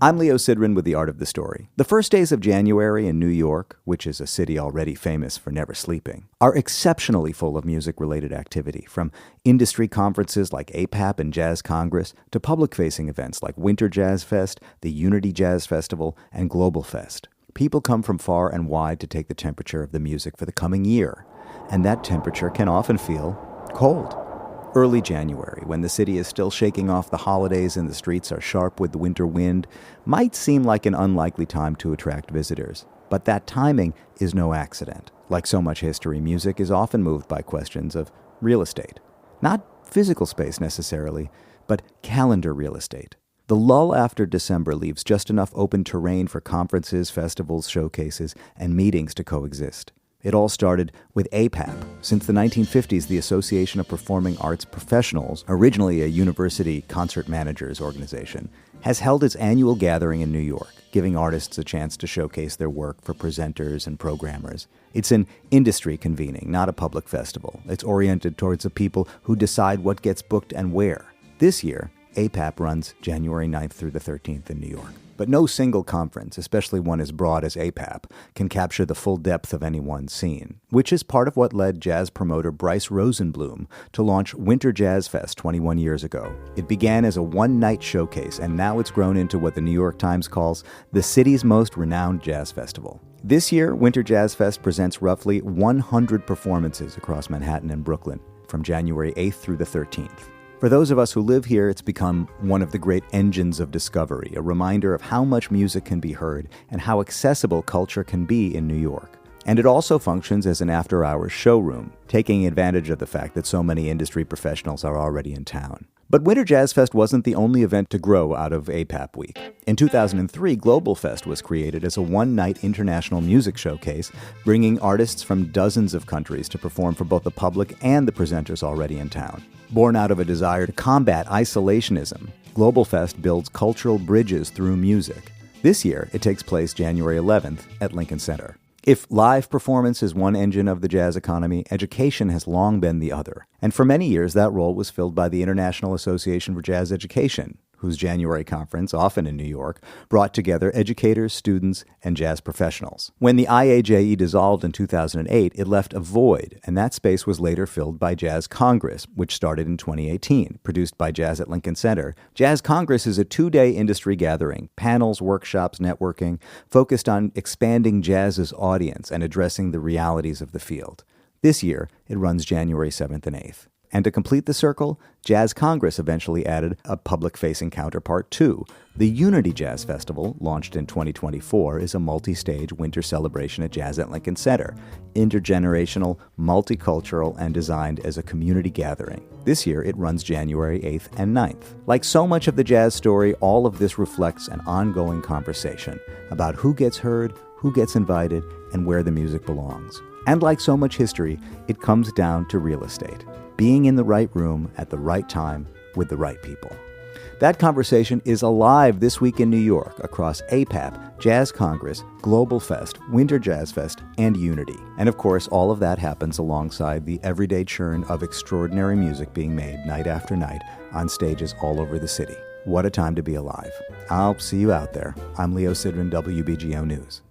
I'm Leo Sidran with The Art of the Story. The first days of January in New York, which is a city already famous for never sleeping, are exceptionally full of music-related activity, from industry conferences like APAP and Jazz Congress to public-facing events like Winter Jazz Fest, the Unity Jazz Festival, and Global Fest. People come from far and wide to take the temperature of the music for the coming year, and that temperature can often feel cold. Early January, when the city is still shaking off the holidays and the streets are sharp with the winter wind, might seem like an unlikely time to attract visitors. But that timing is no accident. Like so much history, music is often moved by questions of real estate. Not physical space necessarily, but calendar real estate. The lull after December leaves just enough open terrain for conferences, festivals, showcases, and meetings to coexist. It all started with APAP. Since the 1950s, the Association of Performing Arts Professionals, originally a university concert managers organization, has held its annual gathering in New York, giving artists a chance to showcase their work for presenters and programmers. It's an industry convening, not a public festival. It's oriented towards the people who decide what gets booked and where. This year, APAP runs January 9th through the 13th in New York. But no single conference, especially one as broad as APAP, can capture the full depth of any one scene, which is part of what led jazz promoter Bryce Rosenblum to launch Winter Jazz Fest 21 years ago. It began as a one-night showcase, and now it's grown into what the New York Times calls the city's most renowned jazz festival. This year, Winter Jazz Fest presents roughly 100 performances across Manhattan and Brooklyn, from January 8th through the 13th. For those of us who live here, it's become one of the great engines of discovery, a reminder of how much music can be heard and how accessible culture can be in New York. And it also functions as an after-hours showroom, taking advantage of the fact that so many industry professionals are already in town. But Winter Jazz Fest wasn't the only event to grow out of APAP Week. In 2003, Global Fest was created as a one-night international music showcase, bringing artists from dozens of countries to perform for both the public and the presenters already in town. Born out of a desire to combat isolationism, Global Fest builds cultural bridges through music. This year, it takes place January 11th at Lincoln Center. If live performance is one engine of the jazz economy, education has long been the other. And for many years, that role was filled by the International Association for Jazz Education, whose January conference, often in New York, brought together educators, students, and jazz professionals. When the IAJE dissolved in 2008, it left a void, and that space was later filled by Jazz Congress, which started in 2018. Produced by Jazz at Lincoln Center, Jazz Congress is a two-day industry gathering, panels, workshops, networking, focused on expanding jazz's audience and addressing the realities of the field. This year, it runs January 7th and 8th. And to complete the circle, Jazz Congress eventually added a public-facing counterpart too. The Unity Jazz Festival, launched in 2024, is a multi-stage winter celebration at Jazz at Lincoln Center, intergenerational, multicultural, and designed as a community gathering. This year, it runs January 8th and 9th. Like so much of the jazz story, all of this reflects an ongoing conversation about who gets heard, who gets invited, and where the music belongs. And like so much history, it comes down to real estate. Being in the right room at the right time with the right people. That conversation is alive this week in New York across APAP, Jazz Congress, Global Fest, Winter Jazz Fest, and Unity. And of course, all of that happens alongside the everyday churn of extraordinary music being made night after night on stages all over the city. What a time to be alive. I'll see you out there. I'm Leo Sidran, WBGO News.